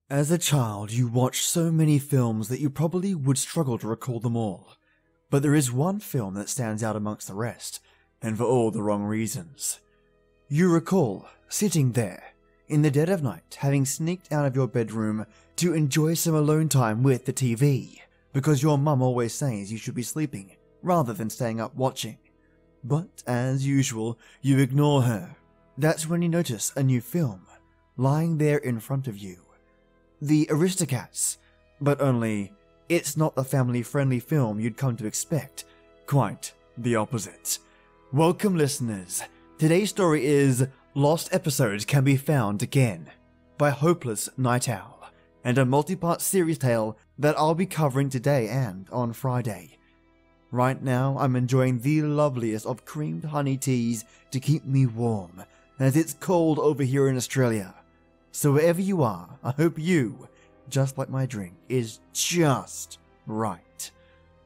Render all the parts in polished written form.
As a child, you watched so many films that you probably would struggle to recall them all. But there is one film that stands out amongst the rest, and for all the wrong reasons. You recall sitting there, in the dead of night, having sneaked out of your bedroom to enjoy some alone time with the TV, because your mum always says you should be sleeping, rather than staying up watching. But, as usual, you ignore her. That's when you notice a new film, lying there in front of you. The Aristocats, but only it's not the family-friendly film you'd come to expect. Quite the opposite. Welcome, listeners. Today's story is Lost Episodes Can Be Found Again by HopelessNightOwl, and a multi-part series tale that I'll be covering today and on Friday. Right now, I'm enjoying the loveliest of creamed honey teas to keep me warm, as it's cold over here in Australia. So wherever you are, I hope you, just like my drink, is just right.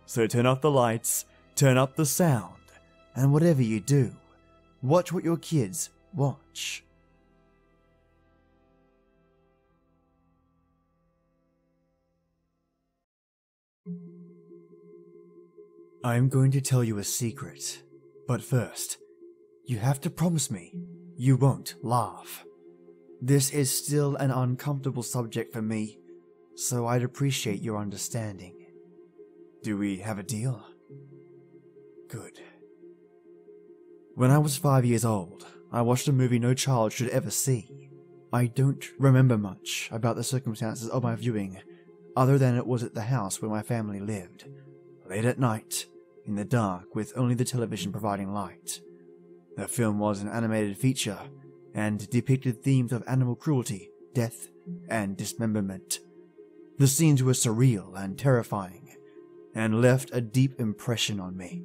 So turn off the lights, turn up the sound, and whatever you do, watch what your kids watch. I'm going to tell you a secret, but first, you have to promise me you won't laugh. This is still an uncomfortable subject for me, so I'd appreciate your understanding. Do we have a deal? Good. When I was 5 years old, I watched a movie no child should ever see. I don't remember much about the circumstances of my viewing, other than it was at the house where my family lived, late at night, in the dark with only the television providing light. The film was an animated feature, and depicted themes of animal cruelty, death, and dismemberment. The scenes were surreal and terrifying, and left a deep impression on me.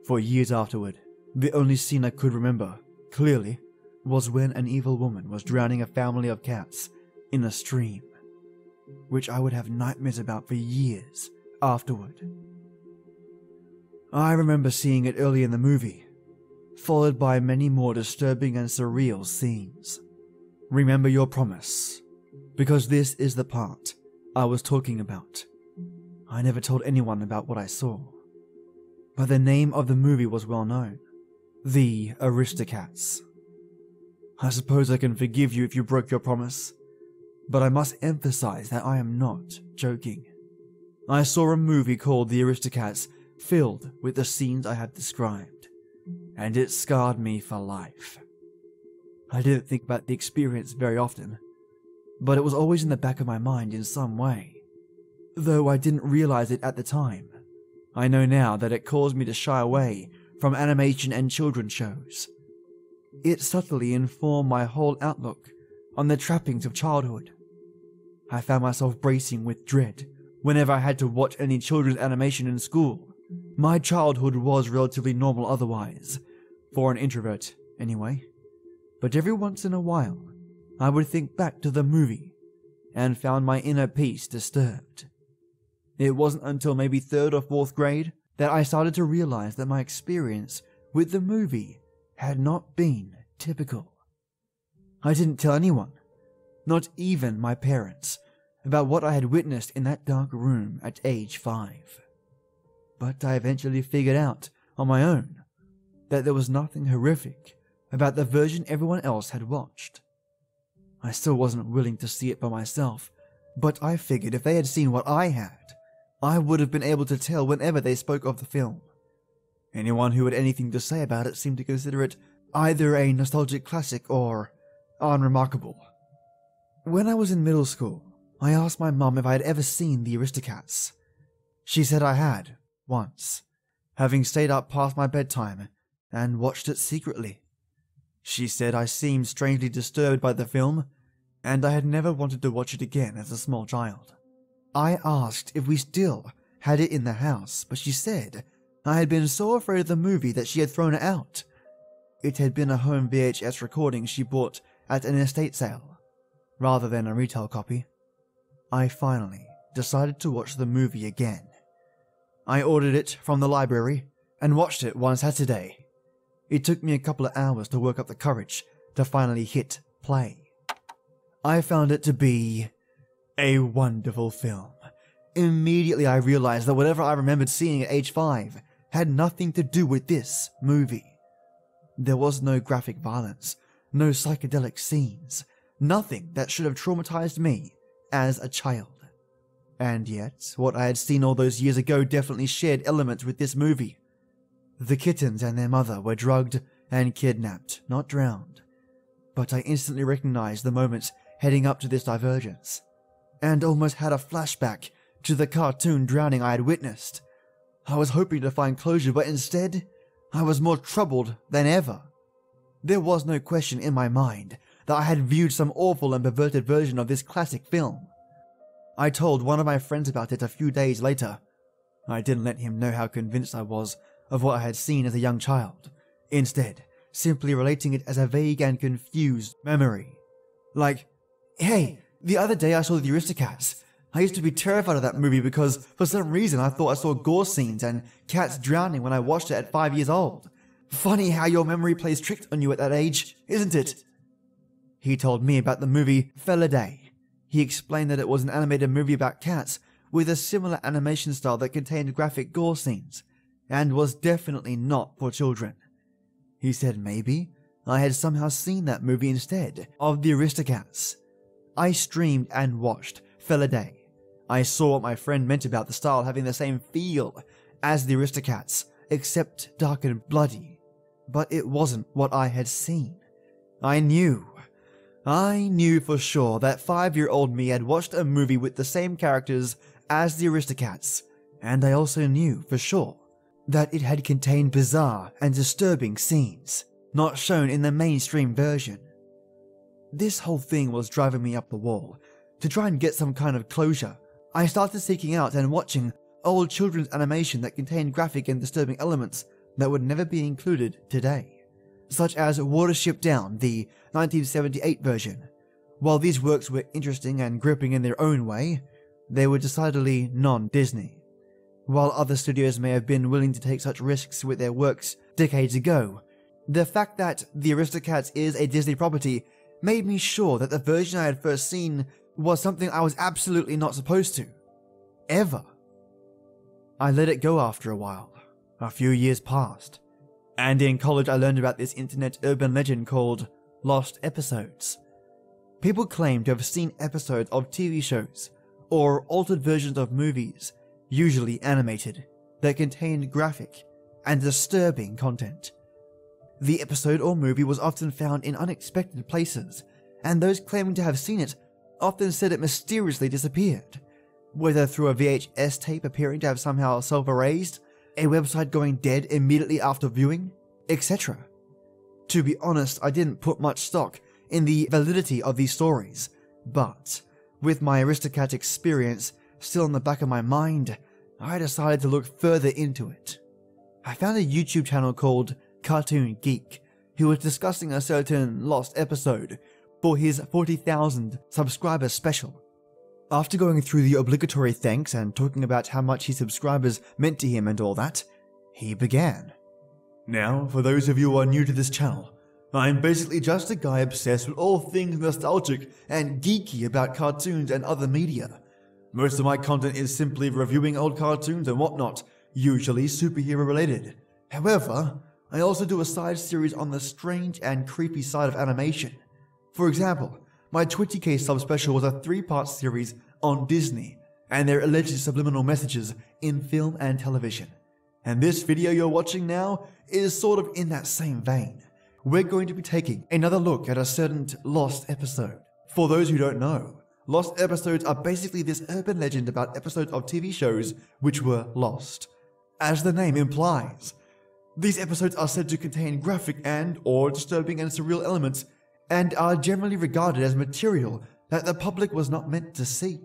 For years afterward, the only scene I could remember, clearly, was when an evil woman was drowning a family of cats in a stream, which I would have nightmares about for years afterward. I remember seeing it early in the movie, followed by many more disturbing and surreal scenes. Remember your promise, because this is the part I was talking about. I never told anyone about what I saw, but the name of the movie was well known, The Aristocats. I suppose I can forgive you if you broke your promise, but I must emphasize that I am not joking. I saw a movie called The Aristocats filled with the scenes I have described, and it scarred me for life. I didn't think about the experience very often, but it was always in the back of my mind in some way. Though I didn't realize it at the time, I know now that it caused me to shy away from animation and children's shows. It subtly informed my whole outlook on the trappings of childhood. I found myself bracing with dread whenever I had to watch any children's animation in school. My childhood was relatively normal otherwise, for an introvert anyway, but every once in a while I would think back to the movie and found my inner peace disturbed. It wasn't until maybe 3rd or 4th grade that I started to realize that my experience with the movie had not been typical. I didn't tell anyone, not even my parents, about what I had witnessed in that dark room at age 5. But I eventually figured out, on my own, that there was nothing horrific about the version everyone else had watched. I still wasn't willing to see it by myself, but I figured if they had seen what I had, I would have been able to tell whenever they spoke of the film. Anyone who had anything to say about it seemed to consider it either a nostalgic classic or unremarkable. When I was in middle school, I asked my mum if I had ever seen The Aristocats. She said I had, once, having stayed up past my bedtime and watched it secretly. She said I seemed strangely disturbed by the film, and I had never wanted to watch it again as a small child. I asked if we still had it in the house, but she said I had been so afraid of the movie that she had thrown it out. It had been a home VHS recording she bought at an estate sale, rather than a retail copy. I finally decided to watch the movie again. I ordered it from the library and watched it one Saturday. It took me a couple of hours to work up the courage to finally hit play. I found it to be a wonderful film. Immediately I realized that whatever I remembered seeing at age 5 had nothing to do with this movie. There was no graphic violence, no psychedelic scenes, nothing that should have traumatized me as a child. And yet, what I had seen all those years ago definitely shared elements with this movie. The kittens and their mother were drugged and kidnapped, not drowned. But I instantly recognized the moments heading up to this divergence, and almost had a flashback to the cartoon drowning I had witnessed. I was hoping to find closure, but instead, I was more troubled than ever. There was no question in my mind that I had viewed some awful and perverted version of this classic film. I told one of my friends about it a few days later. I didn't let him know how convinced I was of what I had seen as a young child, instead simply relating it as a vague and confused memory. Like, hey, the other day I saw the Aristocats. I used to be terrified of that movie because for some reason I thought I saw gore scenes and cats drowning when I watched it at 5 years old. Funny how your memory plays tricks on you at that age, isn't it? He told me about the movie Felidae. He explained that it was an animated movie about cats with a similar animation style that contained graphic gore scenes, and was definitely not for children. He said maybe I had somehow seen that movie instead of the Aristocats. I streamed and watched Felidae. I saw what my friend meant about the style having the same feel as the Aristocats, except dark and bloody. But it wasn't what I had seen. I knew for sure that 5-year-old me had watched a movie with the same characters as the Aristocats, and I also knew for sure that it had contained bizarre and disturbing scenes, not shown in the mainstream version. This whole thing was driving me up the wall. To try and get some kind of closure, I started seeking out and watching old children's animation that contained graphic and disturbing elements that would never be included today, such as Watership Down, the 1978 version. While these works were interesting and gripping in their own way, they were decidedly non-Disney. While other studios may have been willing to take such risks with their works decades ago, the fact that The Aristocats is a Disney property made me sure that the version I had first seen was something I was absolutely not supposed to. Ever. I let it go after a while. A few years passed, and in college I learned about this internet urban legend called Lost Episodes. People claim to have seen episodes of TV shows or altered versions of movies, usually animated, that contained graphic and disturbing content. The episode or movie was often found in unexpected places, and those claiming to have seen it often said it mysteriously disappeared, whether through a VHS tape appearing to have somehow self-erased, a website going dead immediately after viewing, etc. To be honest, I didn't put much stock in the validity of these stories, but with my Aristocat experience still in the back of my mind, I decided to look further into it. I found a YouTube channel called Cartoon Geek, who was discussing a certain lost episode for his 40,000 subscriber special. After going through the obligatory thanks and talking about how much his subscribers meant to him and all that, he began. Now, for those of you who are new to this channel, I'm basically just a guy obsessed with all things nostalgic and geeky about cartoons and other media. Most of my content is simply reviewing old cartoons and whatnot, usually superhero related. However, I also do a side series on the strange and creepy side of animation. For example, my 20k subspecial was a 3-part series on Disney and their alleged subliminal messages in film and television. And this video you're watching now is sort of in that same vein. We're going to be taking another look at a certain lost episode. For those who don't know, lost episodes are basically this urban legend about episodes of TV shows which were lost. As the name implies, these episodes are said to contain graphic and/or disturbing and surreal elements and are generally regarded as material that the public was not meant to see.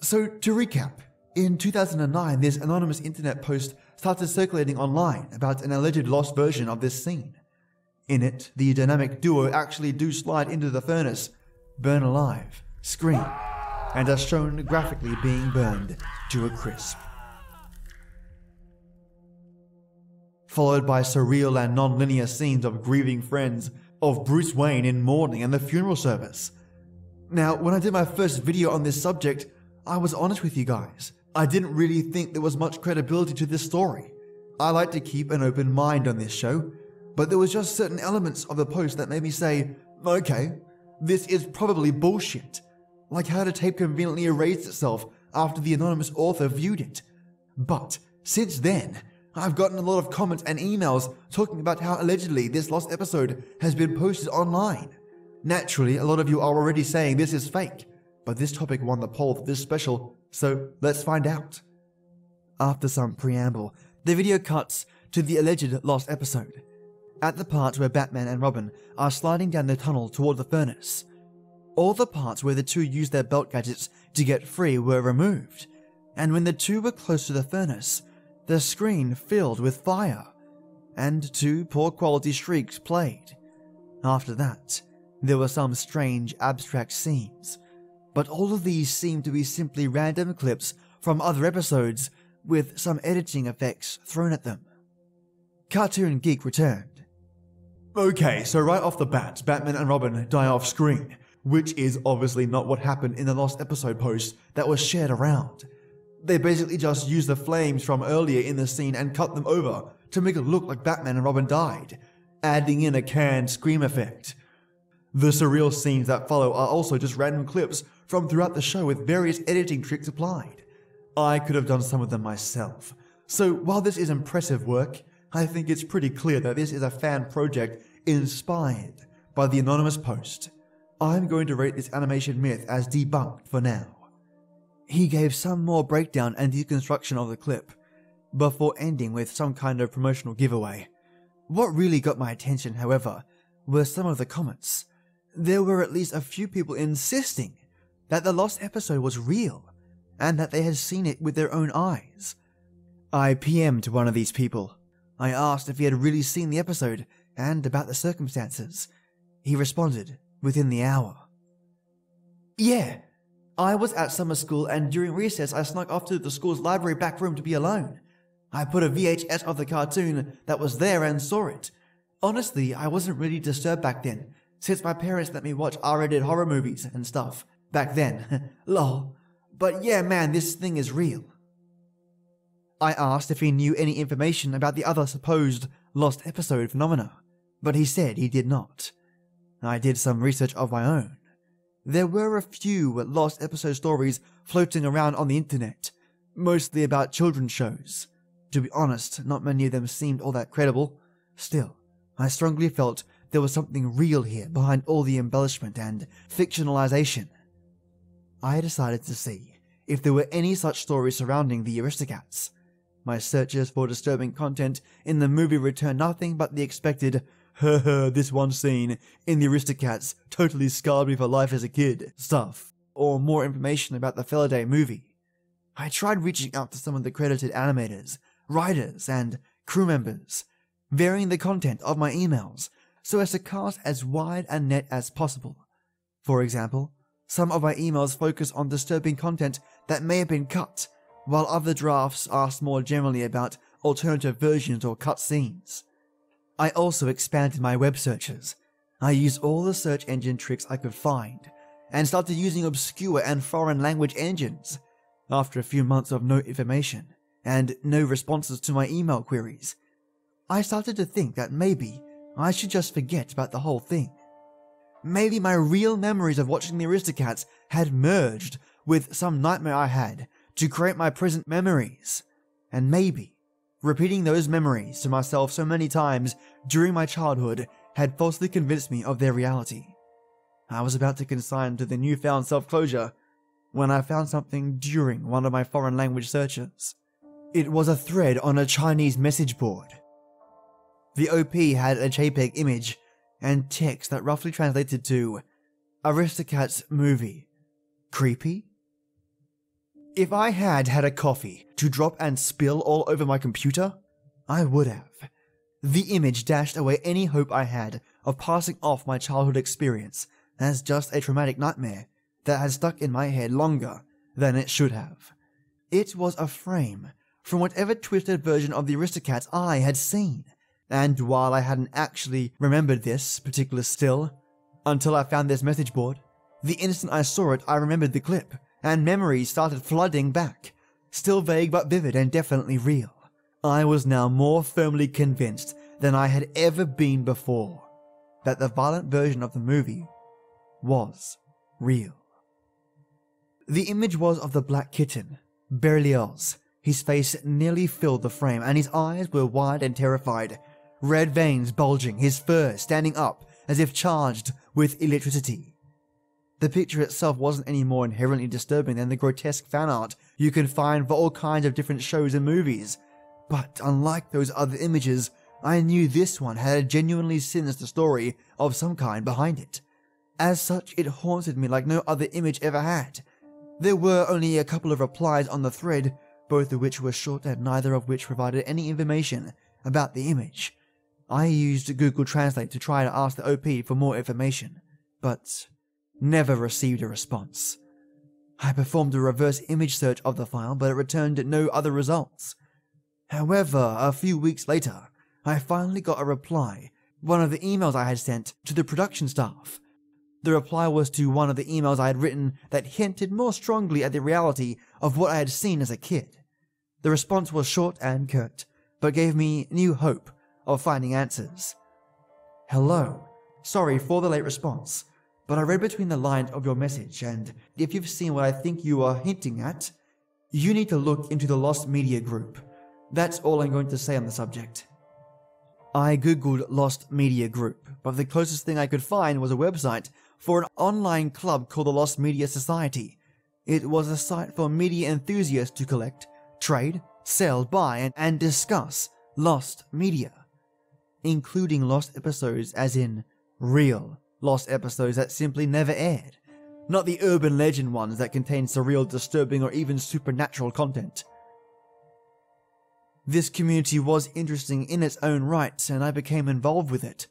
So to recap, in 2009 this anonymous internet post started circulating online about an alleged lost version of this scene. In it, the dynamic duo actually do slide into the furnace, burn alive, scream, and are shown graphically being burned to a crisp. Followed by surreal and non-linear scenes of grieving friends of Bruce Wayne in mourning and the funeral service. Now, when I did my first video on this subject, I was honest with you guys. I didn't really think there was much credibility to this story. I like to keep an open mind on this show, but there was just certain elements of the post that made me say, okay, this is probably bullshit. Like how the tape conveniently erased itself after the anonymous author viewed it. But since then, I've gotten a lot of comments and emails talking about how allegedly this lost episode has been posted online. Naturally, a lot of you are already saying this is fake, but this topic won the poll for this special, so let's find out. After some preamble, the video cuts to the alleged lost episode, at the part where Batman and Robin are sliding down the tunnel toward the furnace. All the parts where the two used their belt gadgets to get free were removed, and when the two were close to the furnace, the screen filled with fire, and two poor quality shrieks played. After that, there were some strange abstract scenes, but all of these seemed to be simply random clips from other episodes with some editing effects thrown at them. Cartoon Geek returned. Okay, so right off the bat, Batman and Robin die off screen, which is obviously not what happened in the lost episode post that was shared around. They basically just used the flames from earlier in the scene and cut them over to make it look like Batman and Robin died, adding in a canned scream effect. The surreal scenes that follow are also just random clips from throughout the show with various editing tricks applied. I could have done some of them myself. So while this is impressive work, I think it's pretty clear that this is a fan project inspired by the anonymous post. I'm going to rate this animation myth as debunked for now. He gave some more breakdown and deconstruction of the clip, before ending with some kind of promotional giveaway. What really got my attention, however, were some of the comments. There were at least a few people insisting that the lost episode was real, and that they had seen it with their own eyes. I PM'd one of these people. I asked if he had really seen the episode, and about the circumstances. He responded within the hour. Yeah, I was at summer school and during recess I snuck off to the school's library back room to be alone. I put a VHS of the cartoon that was there and saw it. Honestly, I wasn't really disturbed back then, since my parents let me watch R-rated horror movies and stuff back then. Lol. But yeah man, this thing is real. I asked if he knew any information about the other supposed lost episode phenomena, but he said he did not. I did some research of my own. There were a few lost episode stories floating around on the internet, mostly about children's shows. To be honest, not many of them seemed all that credible. Still, I strongly felt there was something real here behind all the embellishment and fictionalization. I decided to see if there were any such stories surrounding the Aristocats. My searches for disturbing content in the movie returned nothing but the expected this one scene in the Aristocats totally scarred me for life as a kid stuff, or more information about the Faraday movie. I tried reaching out to some of the credited animators, writers, and crew members, varying the content of my emails so as to cast as wide a net as possible. For example, some of my emails focus on disturbing content that may have been cut, while other drafts asked more generally about alternative versions or cut scenes. I also expanded my web searches. I used all the search engine tricks I could find, and started using obscure and foreign language engines. After a few months of no information, and no responses to my email queries, I started to think that maybe I should just forget about the whole thing. Maybe my real memories of watching the Aristocats had merged with some nightmare I had to create my present memories, and maybe repeating those memories to myself so many times during my childhood had falsely convinced me of their reality. I was about to consign to the newfound self-closure when I found something during one of my foreign language searches. It was a thread on a Chinese message board. The OP had a JPEG image and text that roughly translated to Aristocats movie. Creepy? If I had had a coffee to drop and spill all over my computer, I would have. The image dashed away any hope I had of passing off my childhood experience as just a traumatic nightmare that had stuck in my head longer than it should have. It was a frame from whatever twisted version of the Aristocats I had seen, And while I hadn't actually remembered this particular still until I found this message board, the instant I saw it I remembered the clip, and memories started flooding back, still vague but vivid and definitely real. I was now more firmly convinced than I had ever been before that the violent version of the movie was real. The image was of the black kitten, Berlioz. His face nearly filled the frame, and his eyes were wide and terrified, red veins bulging, his fur standing up as if charged with electricity. The picture itself wasn't any more inherently disturbing than the grotesque fan art you can find for all kinds of different shows and movies, but unlike those other images, I knew this one had a genuinely sinister story of some kind behind it. As such, it haunted me like no other image ever had. There were only a couple of replies on the thread, both of which were short and neither of which provided any information about the image. I used Google Translate to try to ask the OP for more information, but never received a response. I performed a reverse image search of the file, but it returned no other results. However, a few weeks later, I finally got a reply, one of the emails I had sent to the production staff. The reply was to one of the emails I had written that hinted more strongly at the reality of what I had seen as a kid. The response was short and curt, but gave me new hope of finding answers. Hello. Sorry for the late response, but I read between the lines of your message, and if you've seen what I think you are hinting at, you need to look into the Lost Media Group. That's all I'm going to say on the subject. I googled Lost Media Group, but the closest thing I could find was a website for an online club called the Lost Media Society. It was a site for media enthusiasts to collect, trade, sell, buy, and discuss lost media, including lost episodes as in real lost episodes that simply never aired, not the urban legend ones that contain surreal, disturbing, or even supernatural content. This community was interesting in its own right, and I became involved with it,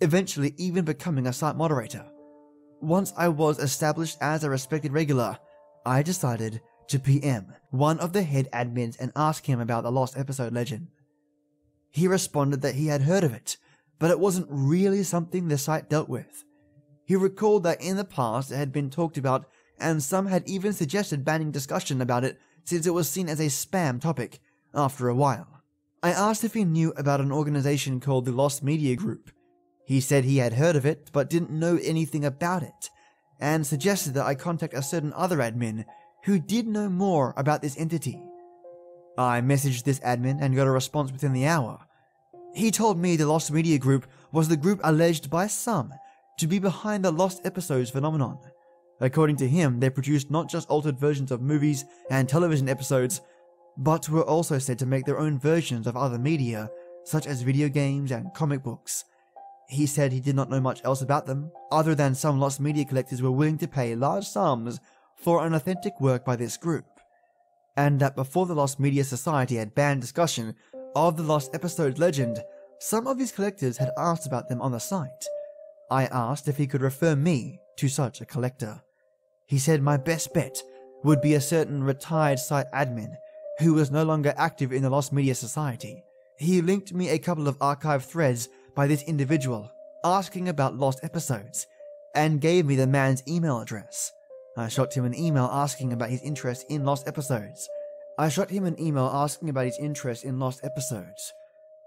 eventually even becoming a site moderator. Once I was established as a respected regular, I decided to PM one of the head admins and ask him about the lost episode legend. He responded that he had heard of it, but it wasn't really something the site dealt with. He recalled that in the past it had been talked about, and some had even suggested banning discussion about it since it was seen as a spam topic after a while. I asked if he knew about an organization called the Lost Media Group. He said he had heard of it, but didn't know anything about it, and suggested that I contact a certain other admin who did know more about this entity. I messaged this admin and got a response within the hour. He told me the Lost Media Group was the group alleged by some to be behind the lost episodes phenomenon. According to him, they produced not just altered versions of movies and television episodes, but were also said to make their own versions of other media, such as video games and comic books. He said he did not know much else about them, other than some lost media collectors were willing to pay large sums for an authentic work by this group, and that before the Lost Media Society had banned discussion of the lost episodes legend, some of his collectors had asked about them on the site. I asked if he could refer me to such a collector. He said my best bet would be a certain retired site admin who was no longer active in the Lost Media Society. He linked me a couple of archived threads by this individual asking about lost episodes, and gave me the man's email address. I shot him an email asking about his interest in lost episodes.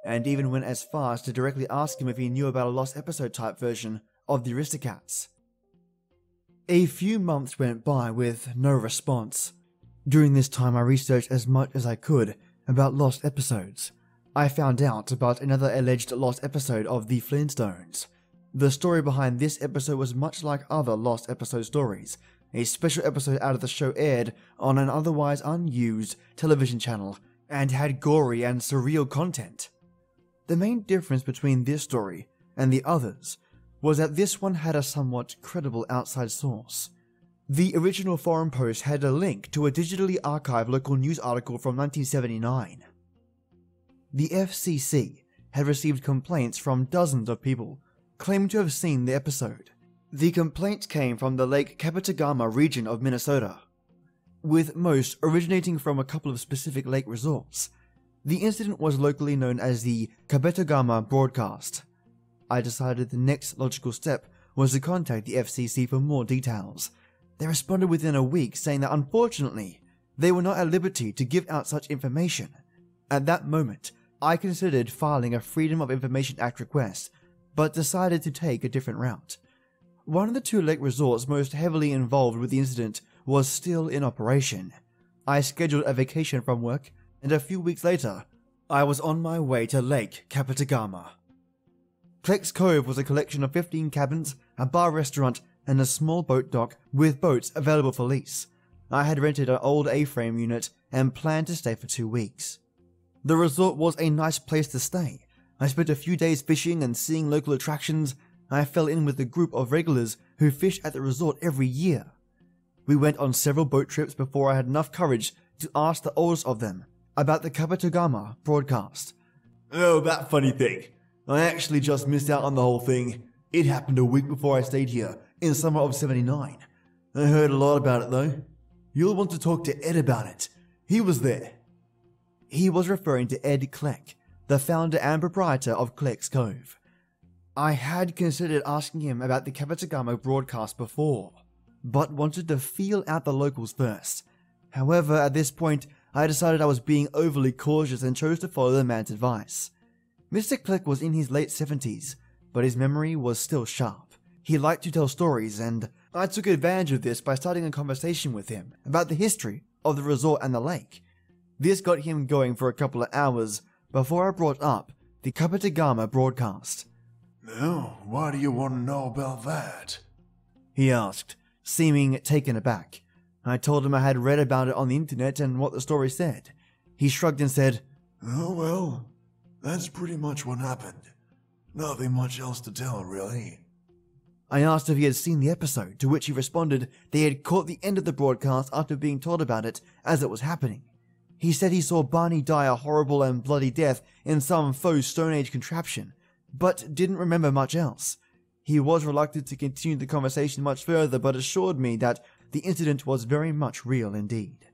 And even went as far as to directly ask him if he knew about a lost episode type version of the Aristocats. A few months went by with no response. During this time I researched as much as I could about lost episodes. I found out about another alleged lost episode of The Flintstones. The story behind this episode was much like other lost episode stories. A special episode out of the show aired on an otherwise unused television channel and had gory and surreal content. The main difference between this story and the others was that this one had a somewhat credible outside source. The original forum post had a link to a digitally archived local news article from 1979. The FCC had received complaints from dozens of people claiming to have seen the episode. The complaints came from the Lake Capitagama region of Minnesota, with most originating from a couple of specific lake resorts. The incident was locally known as the Kabetogama broadcast. I decided the next logical step was to contact the FCC for more details. They responded within a week saying that unfortunately, they were not at liberty to give out such information. At that moment, I considered filing a Freedom of Information Act request, but decided to take a different route. One of the two lake resorts most heavily involved with the incident was still in operation. I scheduled a vacation from work, and a few weeks later, I was on my way to Lake Kabetogama. Cleck's Cove was a collection of 15 cabins, a bar restaurant, and a small boat dock with boats available for lease. I had rented an old A-frame unit and planned to stay for 2 weeks. The resort was a nice place to stay. I spent a few days fishing and seeing local attractions. I fell in with a group of regulars who fish at the resort every year. We went on several boat trips before I had enough courage to ask the oldest of them about the Kabetogama broadcast. "Oh, that funny thing. I actually just missed out on the whole thing. It happened a week before I stayed here, in summer of '79. I heard a lot about it though. You'll want to talk to Ed about it. He was there." He was referring to Ed Cleck, the founder and proprietor of Cleck's Cove. I had considered asking him about the Kabetogama broadcast before, but wanted to feel out the locals first. However, at this point, I decided I was being overly cautious and chose to follow the man's advice. Mr. Cleck was in his late 70s, but his memory was still sharp. He liked to tell stories, and I took advantage of this by starting a conversation with him about the history of the resort and the lake. This got him going for a couple of hours before I brought up the Kabetogama broadcast. "Now, why do you want to know about that?" he asked, seeming taken aback. I told him I had read about it on the internet and what the story said. He shrugged and said, "Oh well, that's pretty much what happened. Nothing much else to tell, really." I asked if he had seen the episode, to which he responded they had caught the end of the broadcast after being told about it as it was happening. He said he saw Barney die a horrible and bloody death in some faux Stone Age contraption, but didn't remember much else. He was reluctant to continue the conversation much further, but assured me that the incident was very much real indeed.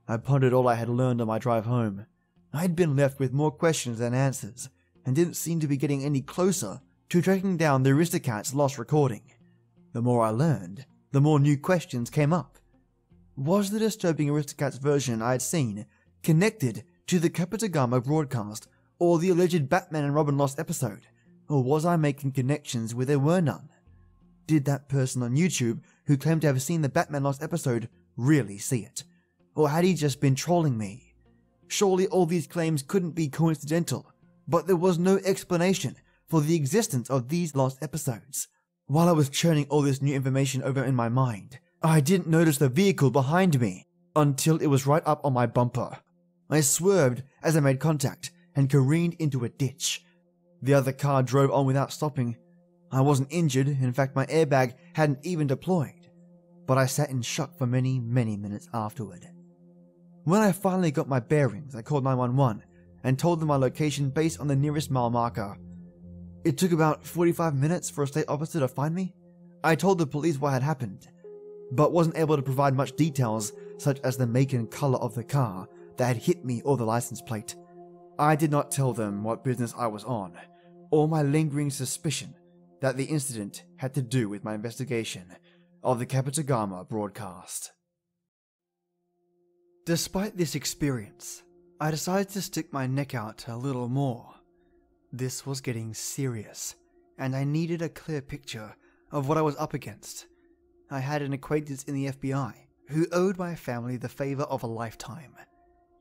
I pondered all I had learned on my drive home. I had been left with more questions than answers, and didn't seem to be getting any closer to tracking down the Aristocats' lost recording. The more I learned, the more new questions came up. Was the disturbing Aristocats version I had seen connected to the Kabetogama broadcast or the alleged Batman and Robin Lost episode, or was I making connections where there were none? Did that person on YouTube who claimed to have seen the Batman Lost episode really see it? Or had he just been trolling me? Surely all these claims couldn't be coincidental, but there was no explanation for the existence of these lost episodes. While I was churning all this new information over in my mind, I didn't notice the vehicle behind me until it was right up on my bumper. I swerved as I made contact and careened into a ditch. The other car drove on without stopping. I wasn't injured, in fact my airbag hadn't even deployed, but I sat in shock for many, many minutes afterward. When I finally got my bearings, I called 911 and told them my location based on the nearest mile marker. It took about 45 minutes for a state officer to find me. I told the police what had happened, but wasn't able to provide much details such as the make and color of the car that had hit me or the license plate. I did not tell them what business I was on, or my lingering suspicion that the incident had to do with my investigation of the Kabetogama broadcast. Despite this experience, I decided to stick my neck out a little more. This was getting serious, and I needed a clear picture of what I was up against. I had an acquaintance in the FBI who owed my family the favor of a lifetime.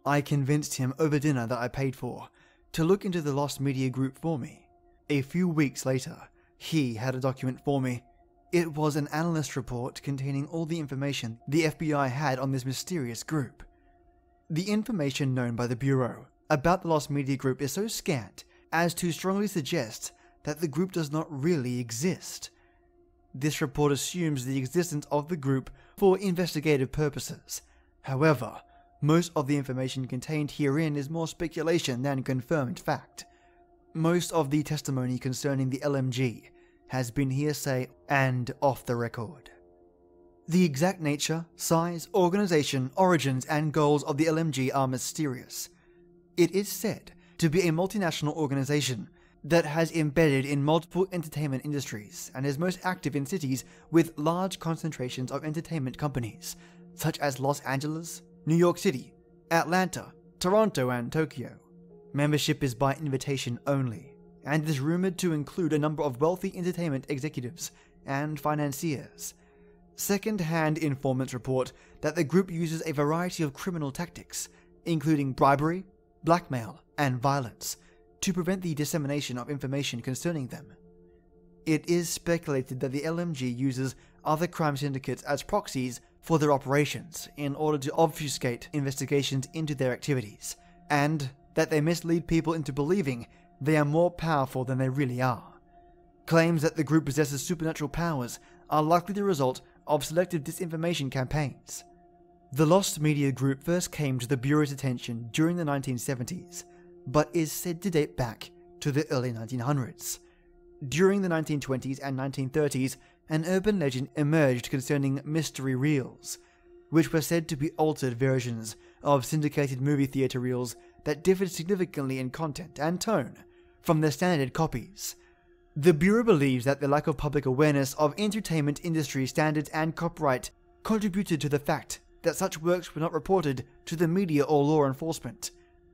I convinced him over dinner that I paid for to look into the lost media group for me. A few weeks later, he had a document for me. It was an analyst report containing all the information the FBI had on this mysterious group. The information known by the Bureau about the lost media group is so scant as to strongly suggest that the group does not really exist. This report assumes the existence of the group for investigative purposes. However, most of the information contained herein is more speculation than confirmed fact. Most of the testimony concerning the LMG has been hearsay and off the record. The exact nature, size, organization, origins, and goals of the LMG are mysterious. It is said to be a multinational organization that has embedded in multiple entertainment industries and is most active in cities with large concentrations of entertainment companies, such as Los Angeles, New York City, Atlanta, Toronto, and Tokyo. Membership is by invitation only, and is rumored to include a number of wealthy entertainment executives and financiers. Second-hand informants report that the group uses a variety of criminal tactics, including bribery, blackmail, and violence, to prevent the dissemination of information concerning them. It is speculated that the LMG uses other crime syndicates as proxies for their operations in order to obfuscate investigations into their activities, and that they mislead people into believing they are more powerful than they really are. Claims that the group possesses supernatural powers are likely the result of selective disinformation campaigns. The Lost Media Group first came to the Bureau's attention during the 1970s, but is said to date back to the early 1900s. During the 1920s and 1930s, an urban legend emerged concerning mystery reels, which were said to be altered versions of syndicated movie theater reels that differed significantly in content and tone from the standard copies. The Bureau believes that the lack of public awareness of entertainment industry standards and copyright contributed to the fact that such works were not reported to the media or law enforcement.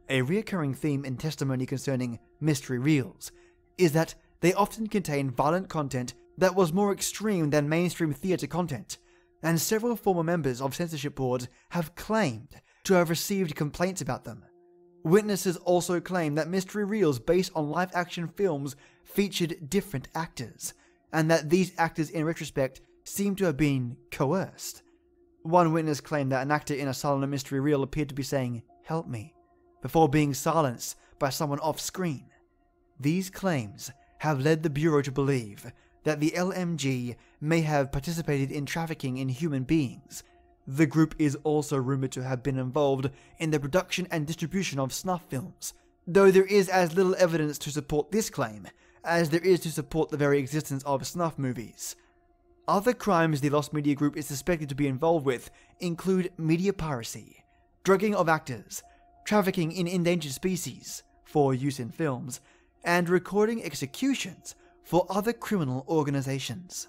A recurring theme in testimony concerning mystery reels is that they often contain violent content that was more extreme than mainstream theater content, and several former members of censorship boards have claimed to have received complaints about them. Witnesses also claim that mystery reels based on live-action films featured different actors, and that these actors in retrospect seem to have been coerced. One witness claimed that an actor in a silent mystery reel appeared to be saying, "Help me," before being silenced by someone off-screen. These claims have led the Bureau to believe that the LMG may have participated in trafficking in human beings. The group is also rumored to have been involved in the production and distribution of snuff films, though there is as little evidence to support this claim as there is to support the very existence of snuff movies. Other crimes the Lost Media Group is suspected to be involved with include media piracy, drugging of actors, trafficking in endangered species for use in films, and recording executions for other criminal organizations.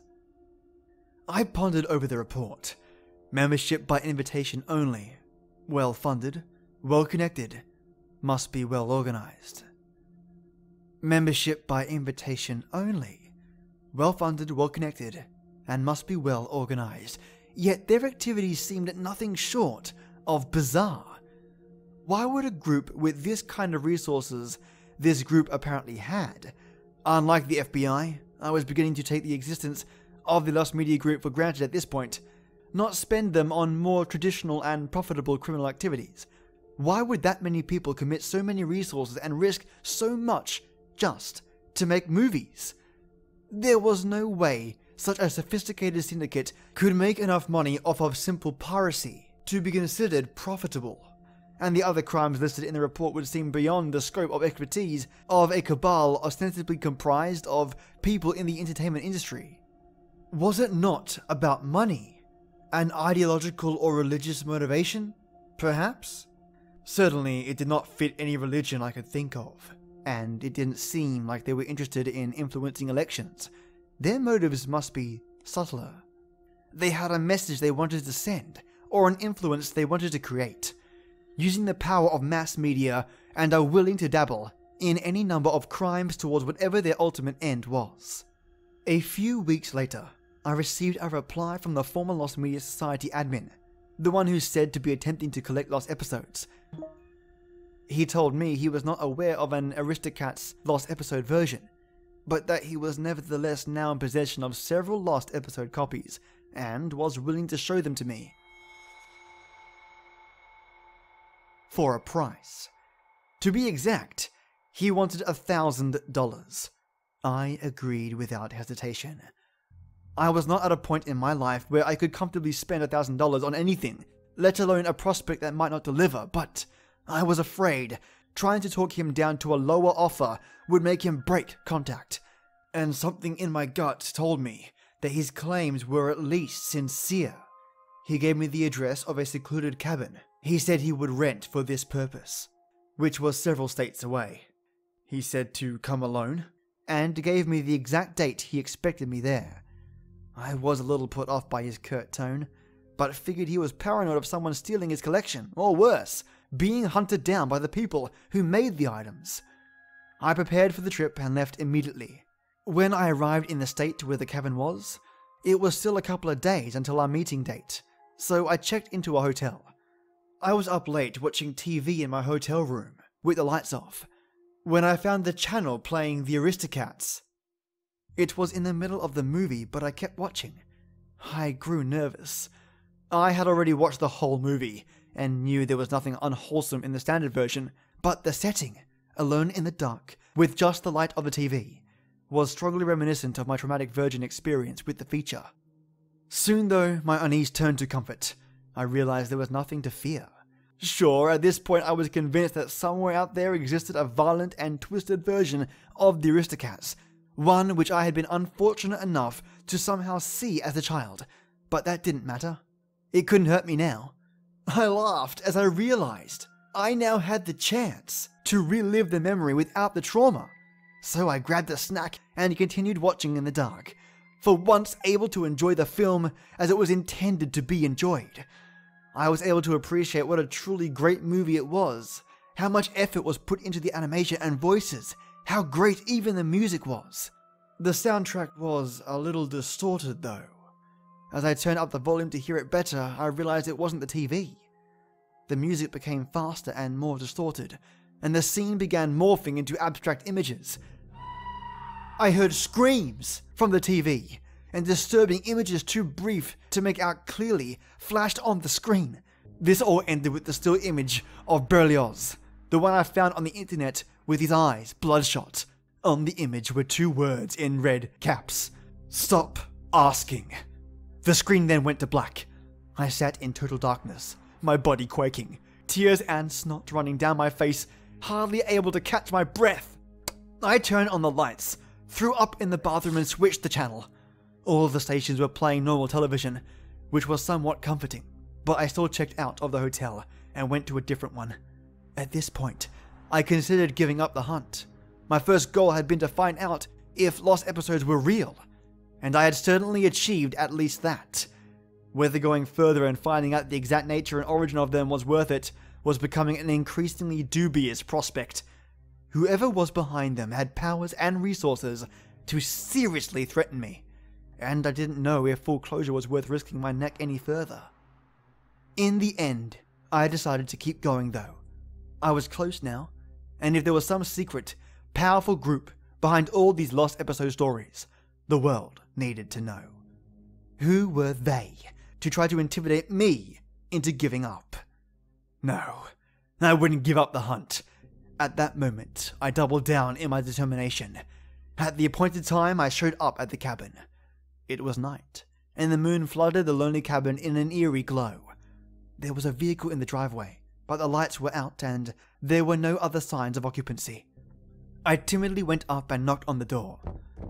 I pondered over the report. Membership by invitation only. Well-funded, well-connected, must be well-organized. Membership by invitation only. Well-funded, well-connected, and must be well-organized. Yet their activities seemed nothing short of bizarre. Why would a group with this kind of resources this group apparently had? Unlike the FBI, I was beginning to take the existence of the Lost Media Group for granted at this point, not spend them on more traditional and profitable criminal activities. Why would that many people commit so many resources and risk so much just to make movies? There was no way such a sophisticated syndicate could make enough money off of simple piracy to be considered profitable, and the other crimes listed in the report would seem beyond the scope of expertise of a cabal ostensibly comprised of people in the entertainment industry. Was it not about money? An ideological or religious motivation? Perhaps? Certainly, it did not fit any religion I could think of, and it didn't seem like they were interested in influencing elections. Their motives must be subtler. They had a message they wanted to send, or an influence they wanted to create, using the power of mass media, and are willing to dabble in any number of crimes towards whatever their ultimate end was. A few weeks later, I received a reply from the former Lost Media Society admin, the one who's said to be attempting to collect lost episodes. He told me he was not aware of an Aristocats lost episode version, but that he was nevertheless now in possession of several lost episode copies, and was willing to show them to me. For a price. To be exact, he wanted $1,000. I agreed without hesitation. I was not at a point in my life where I could comfortably spend $1,000 on anything, let alone a prospect that might not deliver, but I was afraid trying to talk him down to a lower offer would make him break contact, and something in my gut told me that his claims were at least sincere. He gave me the address of a secluded cabin he said he would rent for this purpose. which was several states away. He said to come alone, and gave me the exact date he expected me there. I was a little put off by his curt tone, but figured he was paranoid of someone stealing his collection, or worse, being hunted down by the people who made the items. I prepared for the trip and left immediately. When I arrived in the state where the cabin was, it was still a couple of days until our meeting date, so I checked into a hotel. I was up late watching TV in my hotel room, with the lights off, when I found the channel playing the Aristocats. It was in the middle of the movie, but I kept watching. I grew nervous. I had already watched the whole movie, and knew there was nothing unwholesome in the standard version, but the setting, alone in the dark, with just the light of the TV, was strongly reminiscent of my traumatic virgin experience with the feature. Soon though, my unease turned to comfort. I realized there was nothing to fear. Sure, at this point I was convinced that somewhere out there existed a violent and twisted version of the Aristocats, one which I had been unfortunate enough to somehow see as a child, but that didn't matter. It couldn't hurt me now. I laughed as I realized I now had the chance to relive the memory without the trauma. So I grabbed a snack and continued watching in the dark, for once able to enjoy the film as it was intended to be enjoyed. I was able to appreciate what a truly great movie it was, how much effort was put into the animation and voices, how great even the music was. The soundtrack was a little distorted though. As I turned up the volume to hear it better, I realized it wasn't the TV. The music became faster and more distorted, and the scene began morphing into abstract images. I heard screams from the TV, and disturbing images too brief to make out clearly flashed on the screen. This all ended with the still image of Berlioz, the one I found on the internet with his eyes bloodshot. On the image were 2 words in red caps: "Stop asking." The screen then went to black. I sat in total darkness, my body quaking, tears and snot running down my face, hardly able to catch my breath. I turned on the lights, threw up in the bathroom and switched the channel. All of the stations were playing normal television, which was somewhat comforting, but I still checked out of the hotel and went to a different one. At this point, I considered giving up the hunt. My first goal had been to find out if lost episodes were real, and I had certainly achieved at least that. Whether going further and finding out the exact nature and origin of them was worth it was becoming an increasingly dubious prospect. Whoever was behind them had powers and resources to seriously threaten me, and I didn't know if full closure was worth risking my neck any further. In the end, I decided to keep going though. I was close now, and if there was some secret, powerful group behind all these lost episode stories, the world needed to know. Who were they to try to intimidate me into giving up? No, I wouldn't give up the hunt. At that moment, I doubled down in my determination. At the appointed time, I showed up at the cabin. It was night, and the moon flooded the lonely cabin in an eerie glow. There was a vehicle in the driveway, but the lights were out and there were no other signs of occupancy. I timidly went up and knocked on the door.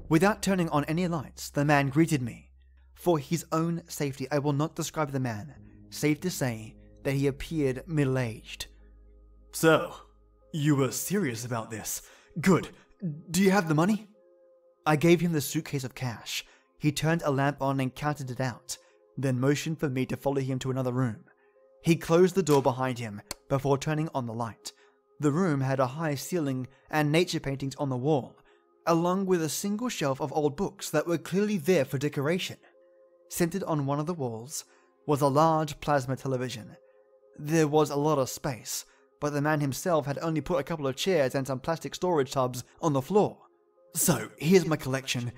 Without turning on any lights, the man greeted me. For his own safety, I will not describe the man. Safe to say that he appeared middle-aged. So, you were serious about this? Good. Do you have the money? I gave him the suitcase of cash. He turned a lamp on and counted it out, then motioned for me to follow him to another room. He closed the door behind him before turning on the light. The room had a high ceiling and nature paintings on the wall, along with a single shelf of old books that were clearly there for decoration. Centered on one of the walls was a large plasma television. There was a lot of space, but the man himself had only put a couple of chairs and some plastic storage tubs on the floor. So, here's my collection.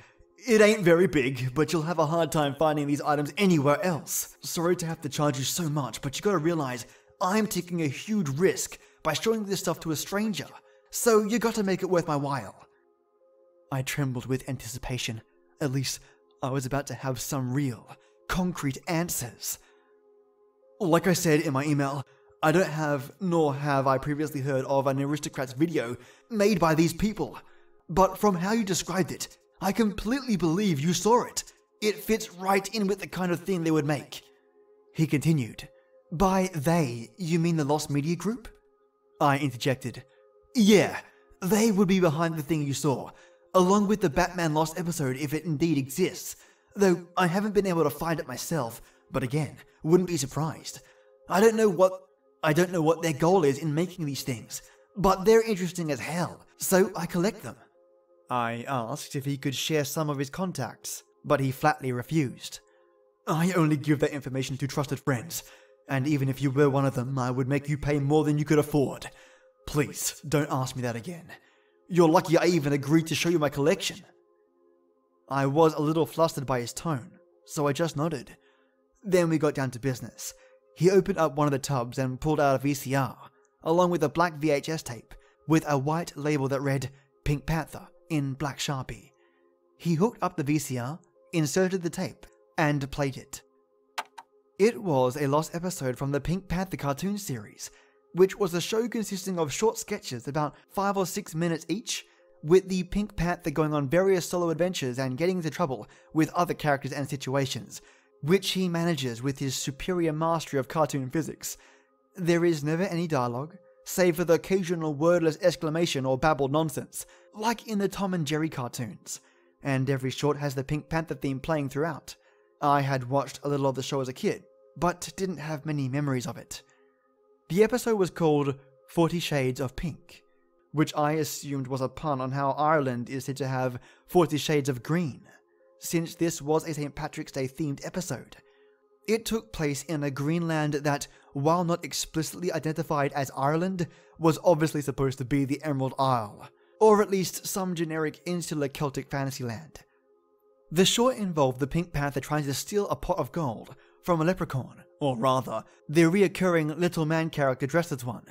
It ain't very big, but you'll have a hard time finding these items anywhere else. Sorry to have to charge you so much, but you gotta realize I'm taking a huge risk by showing this stuff to a stranger, so you gotta make it worth my while. I trembled with anticipation. At least, I was about to have some real, concrete answers. Like I said in my email, I don't have, nor have I previously heard of an Aristocats video made by these people. But from how you described it, I completely believe you saw it. It fits right in with the kind of thing they would make. He continued, By they, you mean the Lost Media Group? I interjected. Yeah, they would be behind the thing you saw, along with the Batman Lost episode if it indeed exists, though I haven't been able to find it myself, but again, wouldn't be surprised. I don't know what their goal is in making these things, but they're interesting as hell, so I collect them. I asked if he could share some of his contacts, but he flatly refused. I only give that information to trusted friends, and even if you were one of them, I would make you pay more than you could afford. Please, don't ask me that again. You're lucky I even agreed to show you my collection. I was a little flustered by his tone, so I just nodded. Then we got down to business. He opened up one of the tubs and pulled out a VCR, along with a black VHS tape, with a white label that read Pink Panther in black Sharpie. He hooked up the VCR, inserted the tape, and played it. It was a lost episode from the Pink Panther cartoon series, which was a show consisting of short sketches about 5 or 6 minutes each, with the Pink Panther going on various solo adventures and getting into trouble with other characters and situations, which he manages with his superior mastery of cartoon physics. There is never any dialogue, save for the occasional wordless exclamation or babbled nonsense, like in the Tom and Jerry cartoons, and every short has the Pink Panther theme playing throughout. I had watched a little of the show as a kid, but didn't have many memories of it. The episode was called 40 Shades of Pink, which I assumed was a pun on how Ireland is said to have 40 shades of green, since this was a St. Patrick's Day themed episode. It took place in a Greenland that, while not explicitly identified as Ireland, was obviously supposed to be the Emerald Isle, or at least some generic insular Celtic fantasy land. The short involved the Pink Panther trying to steal a pot of gold from a leprechaun, or rather, the reoccurring little man character dressed as one.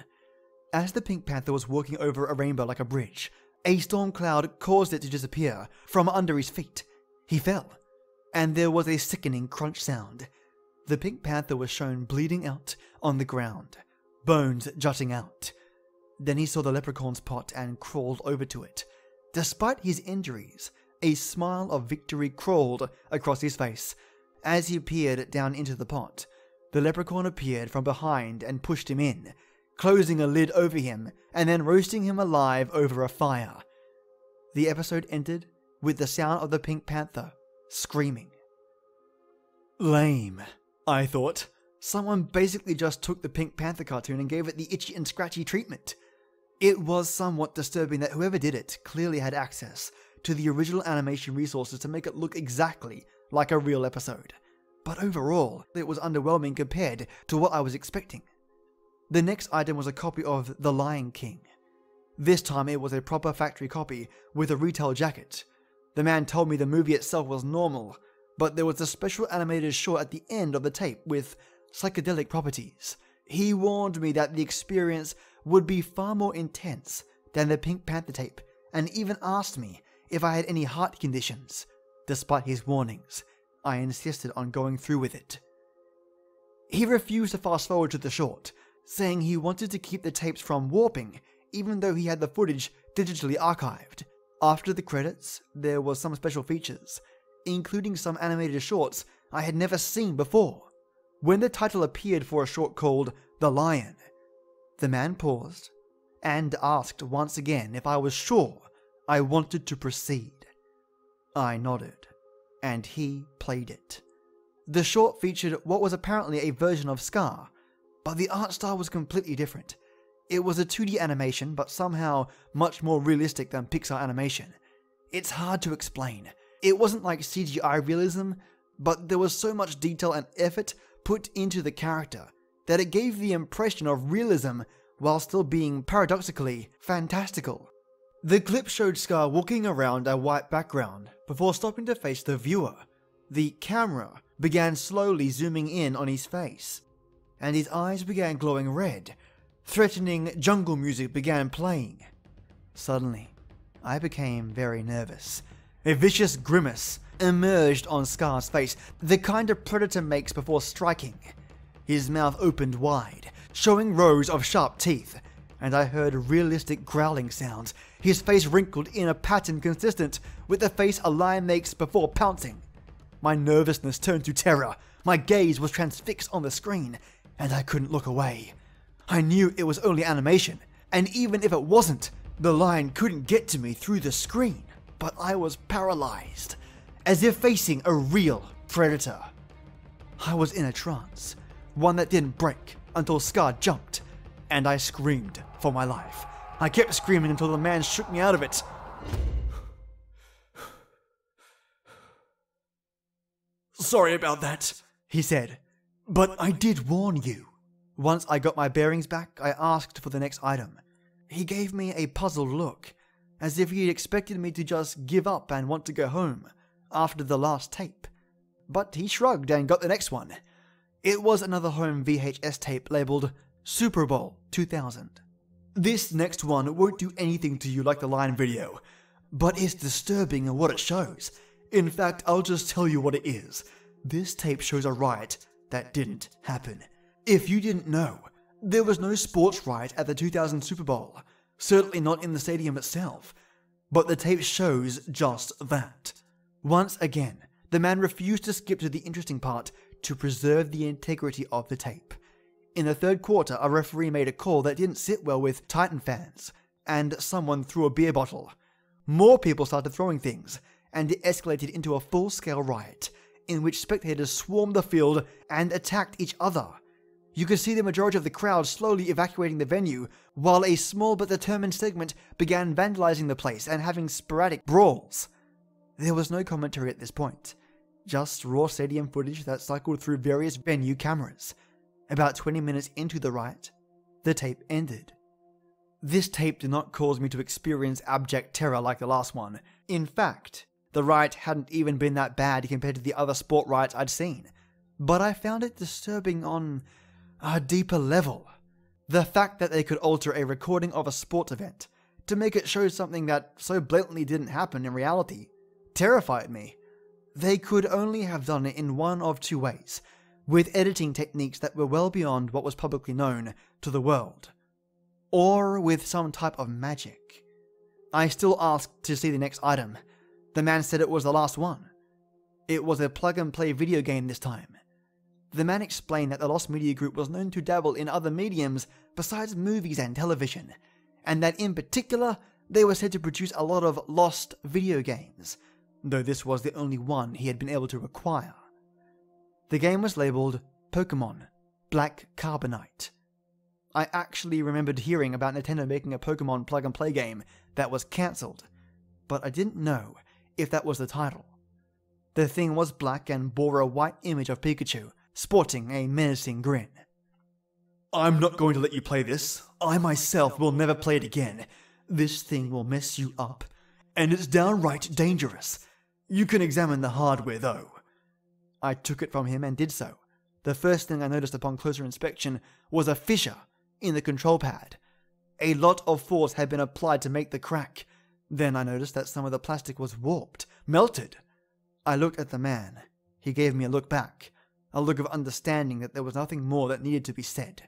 As the Pink Panther was walking over a rainbow like a bridge, a storm cloud caused it to disappear from under his feet. He fell, and there was a sickening crunch sound. The Pink Panther was shown bleeding out on the ground, bones jutting out. Then he saw the leprechaun's pot and crawled over to it. Despite his injuries, a smile of victory crawled across his face. As he peered down into the pot, the leprechaun appeared from behind and pushed him in, closing a lid over him and then roasting him alive over a fire. The episode ended with the sound of the Pink Panther screaming. Lame, I thought. Someone basically just took the Pink Panther cartoon and gave it the itchy and scratchy treatment. It was somewhat disturbing that whoever did it clearly had access to the original animation resources to make it look exactly like a real episode. But overall, it was underwhelming compared to what I was expecting. The next item was a copy of The Lion King. This time it was a proper factory copy with a retail jacket. The man told me the movie itself was normal, but there was a special animated short at the end of the tape with psychedelic properties. He warned me that the experience would be far more intense than the Pink Panther tape, and even asked me if I had any heart conditions. Despite his warnings, I insisted on going through with it. He refused to fast forward to the short, saying he wanted to keep the tapes from warping, even though he had the footage digitally archived. After the credits, there was some special features, including some animated shorts I had never seen before. When the title appeared for a short called The Lion, the man paused and asked once again if I was sure I wanted to proceed. I nodded, and he played it. The short featured what was apparently a version of Scar, but the art style was completely different. It was a 2D animation, but somehow much more realistic than Pixar animation. It's hard to explain. It wasn't like CGI realism, but there was so much detail and effort put into the character that it gave the impression of realism while still being paradoxically fantastical. The clip showed Scar walking around a white background before stopping to face the viewer. The camera began slowly zooming in on his face, and his eyes began glowing red. Threatening jungle music began playing. Suddenly, I became very nervous. A vicious grimace emerged on Scar's face, the kind a predator makes before striking. His mouth opened wide, showing rows of sharp teeth, and I heard realistic growling sounds. His face wrinkled in a pattern consistent with the face a lion makes before pouncing. My nervousness turned to terror. My gaze was transfixed on the screen, and I couldn't look away. I knew it was only animation, And even if it wasn't, the lion couldn't get to me through the screen, but I was paralyzed, as if facing a real predator. I was in a trance, one that didn't break until Scar jumped, and I screamed for my life. I kept screaming until the man shook me out of it. "Sorry about that," he said, "but I did warn you." Once I got my bearings back, I asked for the next item. He gave me a puzzled look, as if he expected me to just give up and want to go home after the last tape. But he shrugged and got the next one. It was another home VHS tape labeled Super Bowl 2000. This next one won't do anything to you like the Lion video, but it's disturbing in what it shows. In fact, I'll just tell you what it is. This tape shows a riot that didn't happen. If you didn't know, there was no sports riot at the 2000 Super Bowl, certainly not in the stadium itself, but the tape shows just that. Once again, the man refused to skip to the interesting part to preserve the integrity of the tape. In the third quarter, a referee made a call that didn't sit well with Titan fans, and someone threw a beer bottle. More people started throwing things, and it escalated into a full-scale riot, in which spectators swarmed the field and attacked each other. You could see the majority of the crowd slowly evacuating the venue, while a small but determined segment began vandalizing the place and having sporadic brawls. There was no commentary at this point, just raw stadium footage that cycled through various venue cameras. About 20 minutes into the riot, the tape ended. This tape did not cause me to experience abject terror like the last one. In fact, the riot hadn't even been that bad compared to the other sport riots I'd seen. But I found it disturbing on a deeper level. The fact that they could alter a recording of a sports event to make it show something that so blatantly didn't happen in reality terrified me. They could only have done it in one of two ways, with editing techniques that were well beyond what was publicly known to the world, or with some type of magic. I still asked to see the next item. The man said it was the last one. It was a plug-and-play video game this time. The man explained that the Lost Media Group was known to dabble in other mediums besides movies and television, and that in particular, they were said to produce a lot of lost video games, though this was the only one he had been able to acquire. The game was labeled Pokemon Black Carbonite. I actually remembered hearing about Nintendo making a Pokemon plug-and-play game that was cancelled, but I didn't know if that was the title. The thing was black and bore a white image of Pikachu, sporting a menacing grin. "I'm not going to let you play this. I myself will never play it again. This thing will mess you up, and it's downright dangerous. You can examine the hardware though." I took it from him and did so. The first thing I noticed upon closer inspection was a fissure in the control pad. A lot of force had been applied to make the crack. Then I noticed that some of the plastic was warped, melted. I looked at the man. He gave me a look back, a look of understanding that there was nothing more that needed to be said.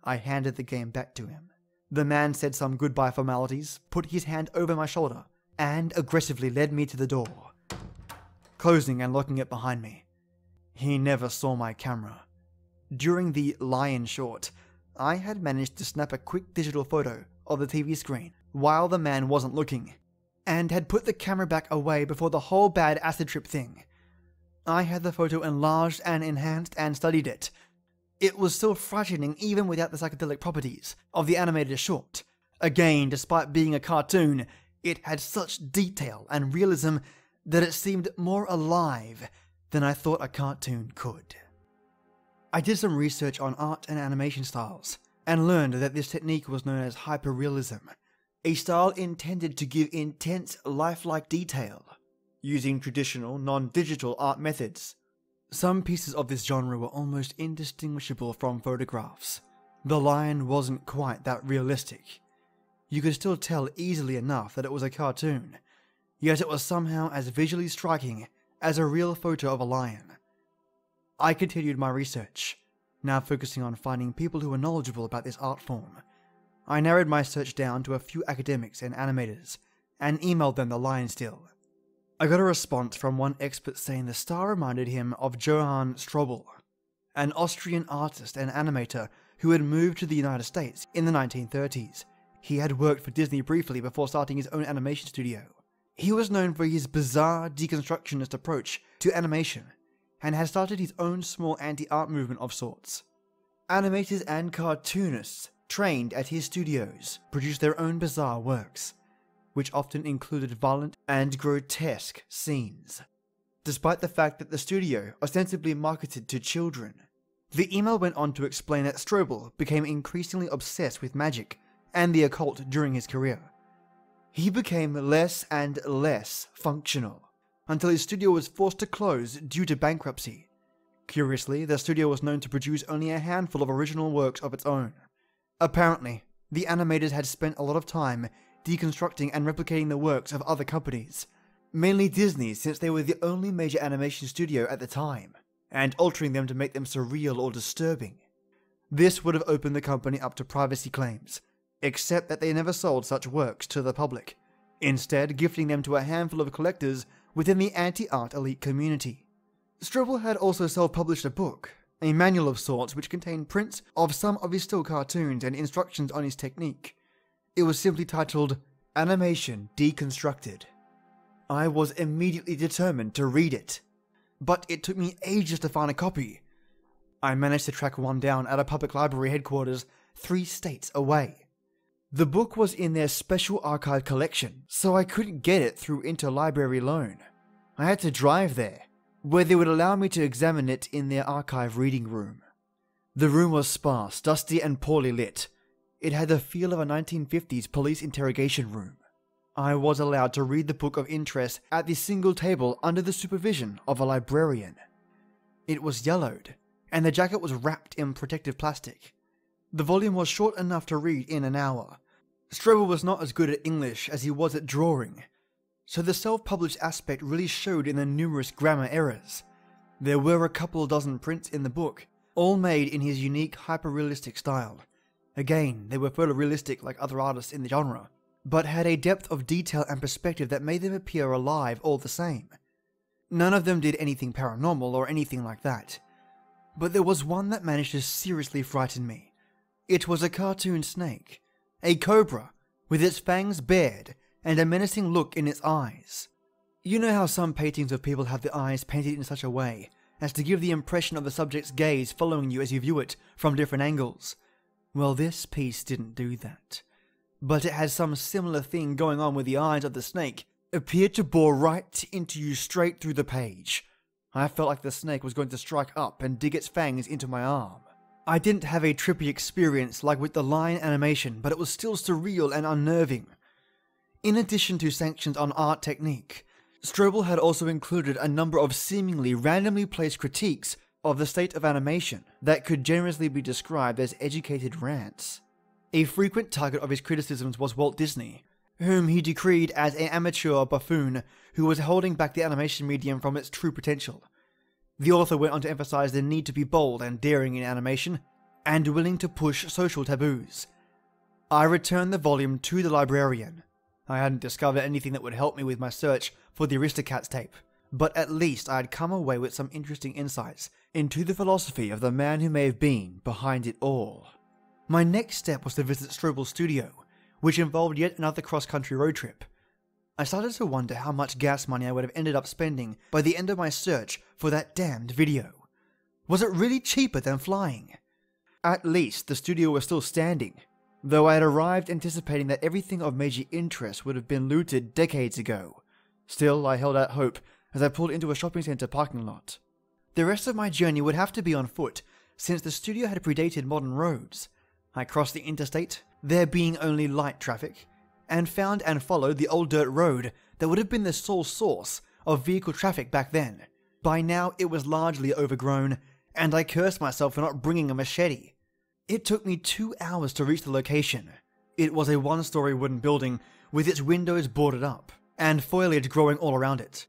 I handed the game back to him. The man said some goodbye formalities, put his hand over my shoulder, and aggressively led me to the door, closing and locking it behind me. He never saw my camera. During the lion short, I had managed to snap a quick digital photo of the TV screen while the man wasn't looking, and had put the camera back away before the whole bad acid trip thing. I had the photo enlarged and enhanced and studied it. It was still frightening even without the psychedelic properties of the animated short. Again, despite being a cartoon, it had such detail and realism that it seemed more alive than I thought a cartoon could. I did some research on art and animation styles, and learned that this technique was known as hyperrealism, a style intended to give intense, lifelike detail, using traditional, non-digital art methods. Some pieces of this genre were almost indistinguishable from photographs. The lion wasn't quite that realistic. You could still tell easily enough that it was a cartoon, yet it was somehow as visually striking as a real photo of a lion. I continued my research, now focusing on finding people who were knowledgeable about this art form. I narrowed my search down to a few academics and animators, and emailed them the lion still. I got a response from one expert saying the style reminded him of Johann Strobel, an Austrian artist and animator who had moved to the United States in the 1930s, He had worked for Disney briefly before starting his own animation studio. He was known for his bizarre deconstructionist approach to animation, and had started his own small anti-art movement of sorts. Animators and cartoonists trained at his studios produced their own bizarre works, which often included violent and grotesque scenes. Despite the fact that the studio ostensibly marketed to children, the email went on to explain that Strobel became increasingly obsessed with magic and the occult during his career. He became less and less functional, until his studio was forced to close due to bankruptcy. Curiously, the studio was known to produce only a handful of original works of its own. Apparently, the animators had spent a lot of time deconstructing and replicating the works of other companies, mainly Disney, since they were the only major animation studio at the time, and altering them to make them surreal or disturbing. This would have opened the company up to privacy claims, except that they never sold such works to the public, instead gifting them to a handful of collectors within the anti-art elite community. Strobel had also self-published a book, a manual of sorts which contained prints of some of his still cartoons and instructions on his technique. It was simply titled Animation Deconstructed. I was immediately determined to read it, but it took me ages to find a copy. I managed to track one down at a public library headquarters 3 states away. The book was in their special archive collection, so I couldn't get it through interlibrary loan. I had to drive there, where they would allow me to examine it in their archive reading room. The room was sparse, dusty, and poorly lit. It had the feel of a 1950s police interrogation room. I was allowed to read the book of interest at the single table under the supervision of a librarian. It was yellowed, and the jacket was wrapped in protective plastic. The volume was short enough to read in an hour. Strobel was not as good at English as he was at drawing, so the self-published aspect really showed in the numerous grammar errors. There were a couple dozen prints in the book, all made in his unique hyper-realistic style. Again, they were photorealistic like other artists in the genre, but had a depth of detail and perspective that made them appear alive all the same. None of them did anything paranormal or anything like that, but there was one that managed to seriously frighten me. It was a cartoon snake, a cobra, with its fangs bared and a menacing look in its eyes. You know how some paintings of people have the eyes painted in such a way as to give the impression of the subject's gaze following you as you view it from different angles? Well, this piece didn't do that, but it had some similar thing going on with the eyes of the snake appeared to bore right into you straight through the page. I felt like the snake was going to strike up and dig its fangs into my arm. I didn't have a trippy experience like with the line animation, but it was still surreal and unnerving. In addition to sanctions on art technique, Strobel had also included a number of seemingly randomly placed critiques of the state of animation that could generously be described as educated rants. A frequent target of his criticisms was Walt Disney, whom he decried as an amateur buffoon who was holding back the animation medium from its true potential. The author went on to emphasize the need to be bold and daring in animation, and willing to push social taboos. I returned the volume to the librarian. I hadn't discovered anything that would help me with my search for the Aristocats tape, but at least I had come away with some interesting insights into the philosophy of the man who may have been behind it all. My next step was to visit Strobel's studio, which involved yet another cross-country road trip. I started to wonder how much gas money I would have ended up spending by the end of my search for that damned video. Was it really cheaper than flying? At least the studio was still standing, though I had arrived anticipating that everything of major interest would have been looted decades ago. Still, I held out hope as I pulled into a shopping center parking lot. The rest of my journey would have to be on foot, since the studio had predated modern roads. I crossed the interstate, there being only light traffic, and found and followed the old dirt road that would have been the sole source of vehicle traffic back then. By now it was largely overgrown, and I cursed myself for not bringing a machete. It took me 2 hours to reach the location. It was a 1-story wooden building with its windows boarded up, and foliage growing all around it.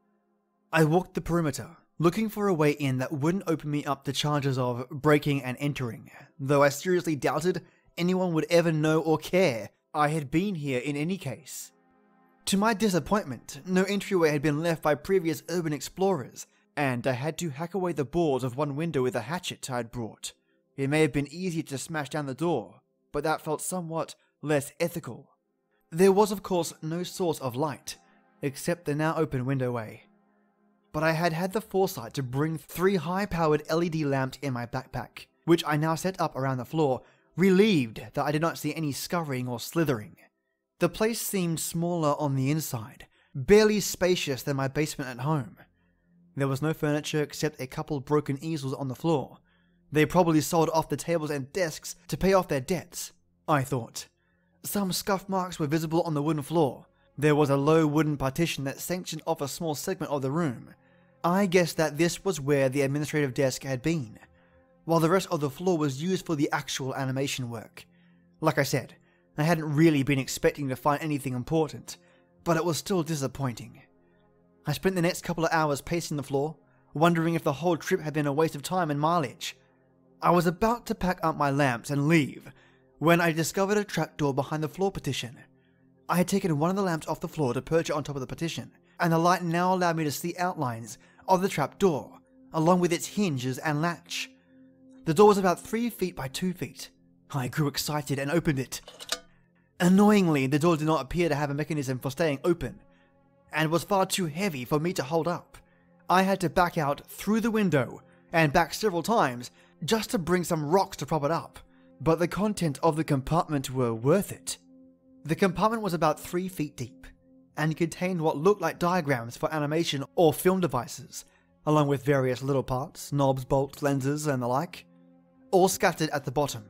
I walked the perimeter, looking for a way in that wouldn't open me up to charges of breaking and entering, though I seriously doubted anyone would ever know or care I had been here in any case. To my disappointment, no entryway had been left by previous urban explorers, and I had to hack away the boards of one window with a hatchet I had brought. It may have been easier to smash down the door, but that felt somewhat less ethical. There was of course no source of light, except the now open windowway. But I had had the foresight to bring 3 high-powered LED lamps in my backpack, which I now set up around the floor, relieved that I did not see any scurrying or slithering. The place seemed smaller on the inside, barely spacious than my basement at home. There was no furniture except a couple broken easels on the floor. They probably sold off the tables and desks to pay off their debts, I thought. Some scuff marks were visible on the wooden floor. There was a low wooden partition that sanctioned off a small segment of the room. I guessed that this was where the administrative desk had been, while the rest of the floor was used for the actual animation work. Like I said, I hadn't really been expecting to find anything important, but it was still disappointing. I spent the next couple of hours pacing the floor, wondering if the whole trip had been a waste of time and mileage. I was about to pack up my lamps and leave, when I discovered a trapdoor behind the floor partition. I had taken one of the lamps off the floor to perch it on top of the partition, and the light now allowed me to see outlines of the trapdoor, along with its hinges and latch. The door was about 3 feet by 2 feet. I grew excited and opened it. Annoyingly, the door did not appear to have a mechanism for staying open, and was far too heavy for me to hold up. I had to back out through the window, and back several times, just to bring some rocks to prop it up. But the content of the compartment were worth it. The compartment was about 3 feet deep, and contained what looked like diagrams for animation or film devices, along with various little parts, knobs, bolts, lenses, and the like, all scattered at the bottom.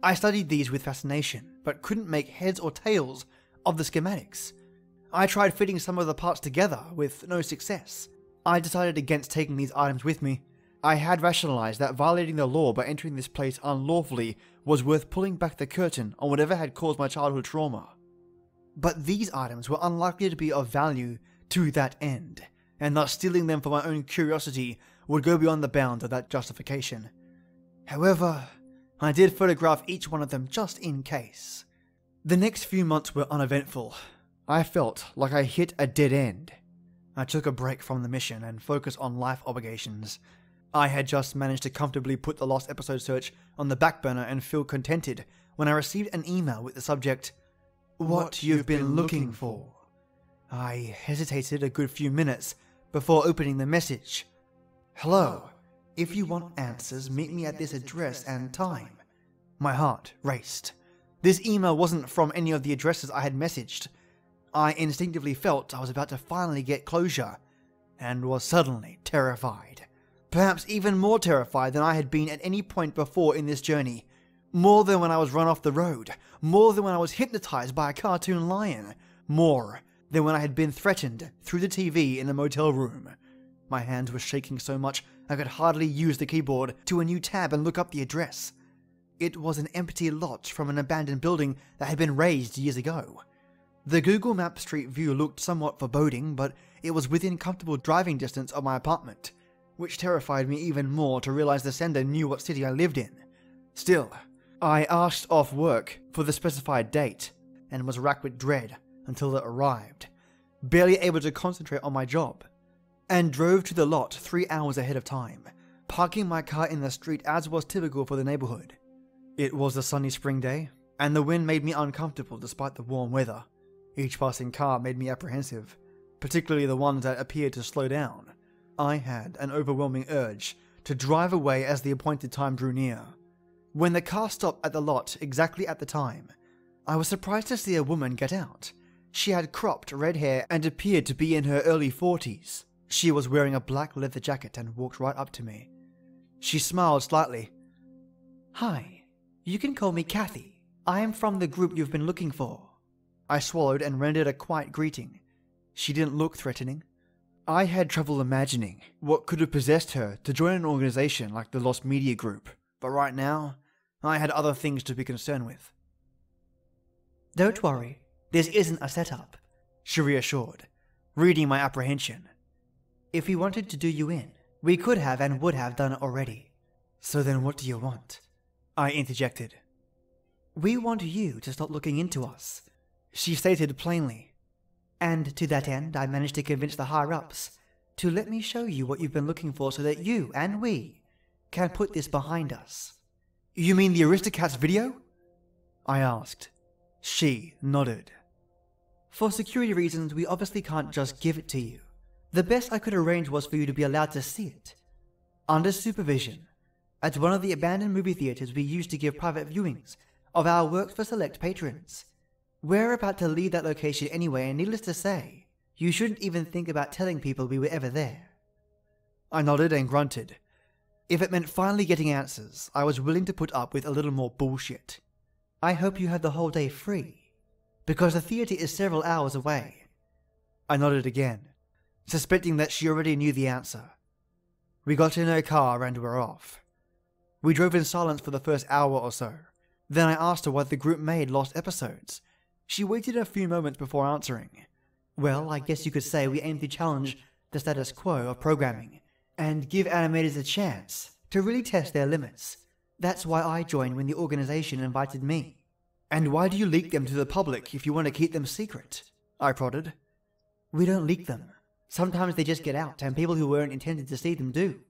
I studied these with fascination, but couldn't make heads or tails of the schematics. I tried fitting some of the parts together with no success. I decided against taking these items with me. I had rationalized that violating the law by entering this place unlawfully was worth pulling back the curtain on whatever had caused my childhood trauma. But these items were unlikely to be of value to that end, and thus stealing them for my own curiosity would go beyond the bounds of that justification. However, I did photograph each one of them just in case. The next few months were uneventful. I felt like I hit a dead end. I took a break from the mission and focused on life obligations. I had just managed to comfortably put the lost episode search on the back burner and feel contented when I received an email with the subject, "What you've been looking for." I hesitated a good few minutes before opening the message. "Hello. If you want answers, meet me at this address and time." My heart raced. This email wasn't from any of the addresses I had messaged. I instinctively felt I was about to finally get closure, and was suddenly terrified. Perhaps even more terrified than I had been at any point before in this journey. More than when I was run off the road. More than when I was hypnotized by a cartoon lion. More than when I had been threatened through the TV in a motel room. My hands were shaking so much I could hardly use the keyboard to a new tab and look up the address. It was an empty lot from an abandoned building that had been razed years ago. The Google Maps Street View looked somewhat foreboding, but it was within comfortable driving distance of my apartment, which terrified me even more to realize the sender knew what city I lived in. Still, I asked off work for the specified date, and was racked with dread until it arrived, barely able to concentrate on my job, and drove to the lot 3 hours ahead of time, parking my car in the street as was typical for the neighborhood. It was a sunny spring day, and the wind made me uncomfortable despite the warm weather. Each passing car made me apprehensive, particularly the ones that appeared to slow down. I had an overwhelming urge to drive away as the appointed time drew near. When the car stopped at the lot exactly at the time, I was surprised to see a woman get out. She had cropped red hair and appeared to be in her early 40s. She was wearing a black leather jacket and walked right up to me. She smiled slightly. "Hi, you can call me Kathy. I am from the group you've been looking for." I swallowed and rendered a quiet greeting. She didn't look threatening. I had trouble imagining what could have possessed her to join an organization like the Lost Media Group, but right now, I had other things to be concerned with. "Don't worry, this isn't a setup," she reassured, reading my apprehension. "If we wanted to do you in, we could have and would have done it already." "So then what do you want?" I interjected. "We want you to stop looking into us," she stated plainly. "And to that end, I managed to convince the higher-ups to let me show you what you've been looking for so that you and we can put this behind us." "You mean the Aristocats video?" I asked. She nodded. For security reasons, we obviously can't just give it to you. The best I could arrange was for you to be allowed to see it, under supervision, at one of the abandoned movie theaters we used to give private viewings of our works for select patrons. We're about to leave that location anyway, and needless to say, you shouldn't even think about telling people we were ever there. I nodded and grunted. If it meant finally getting answers, I was willing to put up with a little more bullshit. I hope you have the whole day free, because the theater is several hours away. I nodded again, suspecting that she already knew the answer. We got in her car and were off. We drove in silence for the first hour or so. Then I asked her why the group made lost episodes. She waited a few moments before answering. Well, I guess you could say we aim to challenge the status quo of programming and give animators a chance to really test their limits. That's why I joined when the organization invited me. And why do you leak them to the public if you want to keep them secret? I prodded. We don't leak them. Sometimes they just get out, and people who weren't intended to see them do.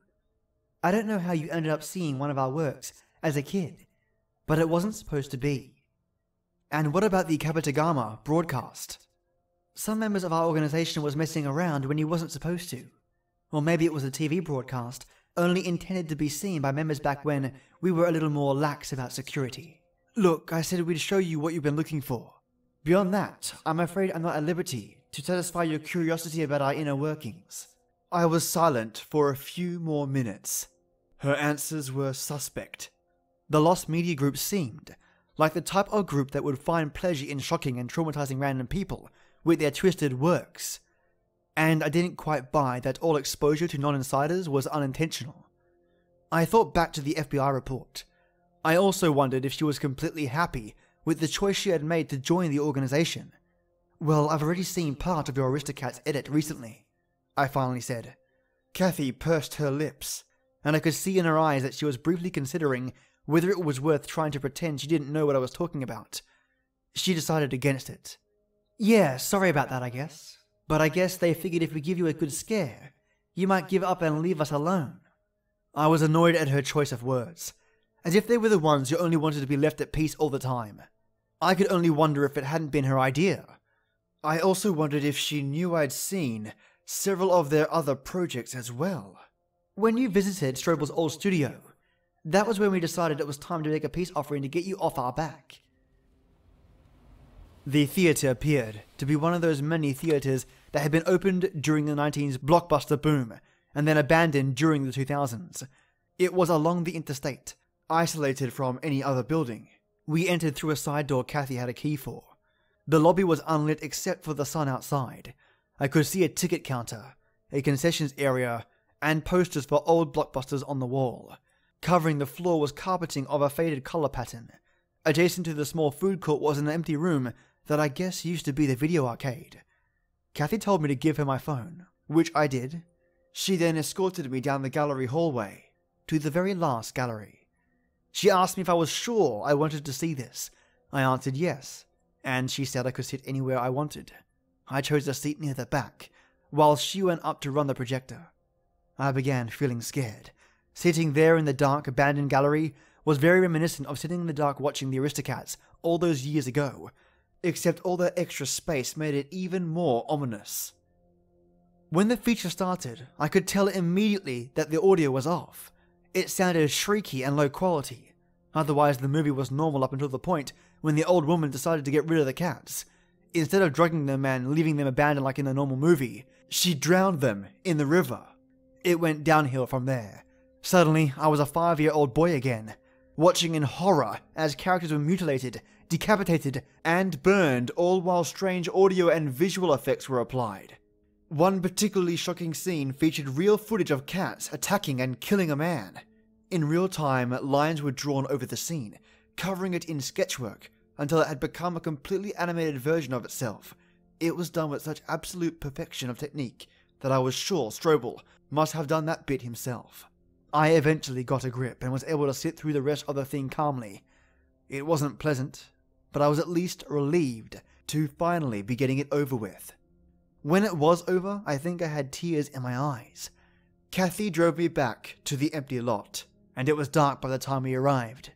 I don't know how you ended up seeing one of our works as a kid, but it wasn't supposed to be. And what about the Kapitagama broadcast? Some members of our organization was messing around when he wasn't supposed to. Or maybe it was a TV broadcast, only intended to be seen by members back when we were a little more lax about security. Look, I said we'd show you what you've been looking for. Beyond that, I'm afraid I'm not at liberty to satisfy your curiosity about our inner workings. I was silent for a few more minutes. Her answers were suspect. The Lost Media Group seemed like the type of group that would find pleasure in shocking and traumatizing random people with their twisted works. And I didn't quite buy that all exposure to non-insiders was unintentional. I thought back to the FBI report. I also wondered if she was completely happy with the choice she had made to join the organization. Well, I've already seen part of your Aristocats edit recently, I finally said. Kathy pursed her lips, and I could see in her eyes that she was briefly considering whether it was worth trying to pretend she didn't know what I was talking about. She decided against it. Yeah, sorry about that, I guess. But I guess they figured if we give you a good scare, you might give up and leave us alone. I was annoyed at her choice of words, as if they were the ones who only wanted to be left at peace all the time. I could only wonder if it hadn't been her idea. I also wondered if she knew I'd seen several of their other projects as well. When you visited Strobel's old studio, that was when we decided it was time to make a peace offering to get you off our back. The theater appeared to be one of those many theaters that had been opened during the 1990s blockbuster boom and then abandoned during the 2000s. It was along the interstate, isolated from any other building. We entered through a side door Kathy had a key for. The lobby was unlit except for the sun outside. I could see a ticket counter, a concessions area, and posters for old blockbusters on the wall. Covering the floor was carpeting of a faded color pattern. Adjacent to the small food court was an empty room that I guess used to be the video arcade. Kathy told me to give her my phone, which I did. She then escorted me down the gallery hallway to the very last gallery. She asked me if I was sure I wanted to see this. I answered yes, and she said I could sit anywhere I wanted. I chose a seat near the back, while she went up to run the projector. I began feeling scared. Sitting there in the dark, abandoned gallery was very reminiscent of sitting in the dark watching the Aristocats all those years ago, except all that extra space made it even more ominous. When the feature started, I could tell immediately that the audio was off. It sounded shrieky and low quality. Otherwise, the movie was normal up until the point when the old woman decided to get rid of the cats. Instead of drugging them and leaving them abandoned like in a normal movie, she drowned them in the river. It went downhill from there. Suddenly, I was a 5-year-old boy again, watching in horror as characters were mutilated, decapitated, and burned, all while strange audio and visual effects were applied. One particularly shocking scene featured real footage of cats attacking and killing a man. In real time, lines were drawn over the scene, covering it in sketchwork, until it had become a completely animated version of itself. It was done with such absolute perfection of technique that I was sure Strobel must have done that bit himself. I eventually got a grip and was able to sit through the rest of the thing calmly. It wasn't pleasant, but I was at least relieved to finally be getting it over with. When it was over, I think I had tears in my eyes. Kathy drove me back to the empty lot, and it was dark by the time we arrived.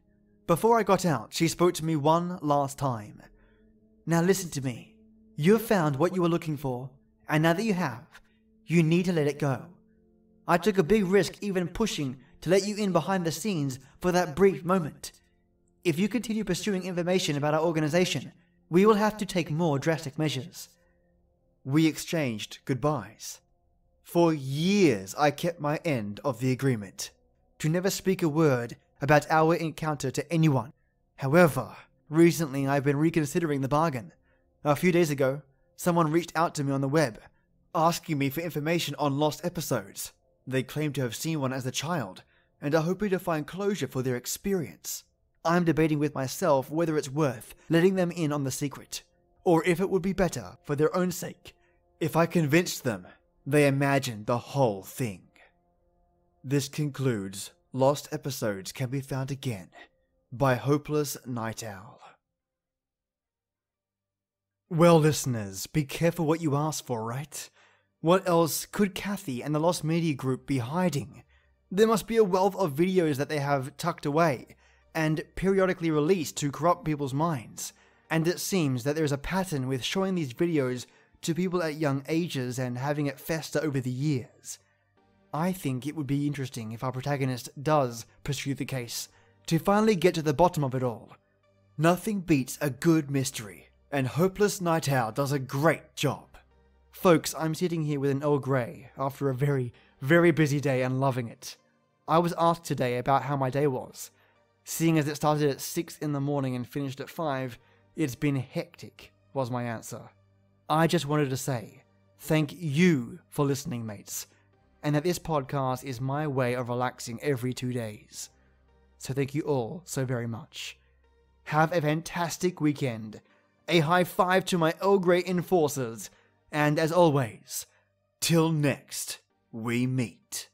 Before I got out, she spoke to me one last time. Now listen to me. You have found what you were looking for, and now that you have, you need to let it go. I took a big risk even pushing to let you in behind the scenes for that brief moment. If you continue pursuing information about our organization, we will have to take more drastic measures. We exchanged goodbyes. For years I kept my end of the agreement, to never speak a word about our encounter to anyone. However, recently I've been reconsidering the bargain. A few days ago, someone reached out to me on the web, asking me for information on lost episodes. They claim to have seen one as a child, and are hoping to find closure for their experience. I'm debating with myself whether it's worth letting them in on the secret, or if it would be better for their own sake if I convinced them they imagined the whole thing. This concludes Lost Episodes Can Be Found Again by HopelessNightOwl. Well, listeners, be careful what you ask for, right? What else could Kathy and the Lost Media Group be hiding? There must be a wealth of videos that they have tucked away and periodically released to corrupt people's minds. And it seems that there is a pattern with showing these videos to people at young ages and having it fester over the years. I think it would be interesting if our protagonist does pursue the case to finally get to the bottom of it all. Nothing beats a good mystery, and HopelessNightOwl does a great job. Folks, I'm sitting here with an Earl Grey after a very, very busy day and loving it. I was asked today about how my day was. Seeing as it started at 6 in the morning and finished at 5, it's been hectic, was my answer. I just wanted to say, thank you for listening, mates, and that this podcast is my way of relaxing every 2 days. So thank you all so very much. Have a fantastic weekend. A high five to my Earl Grey enforcers, and as always, till next we meet.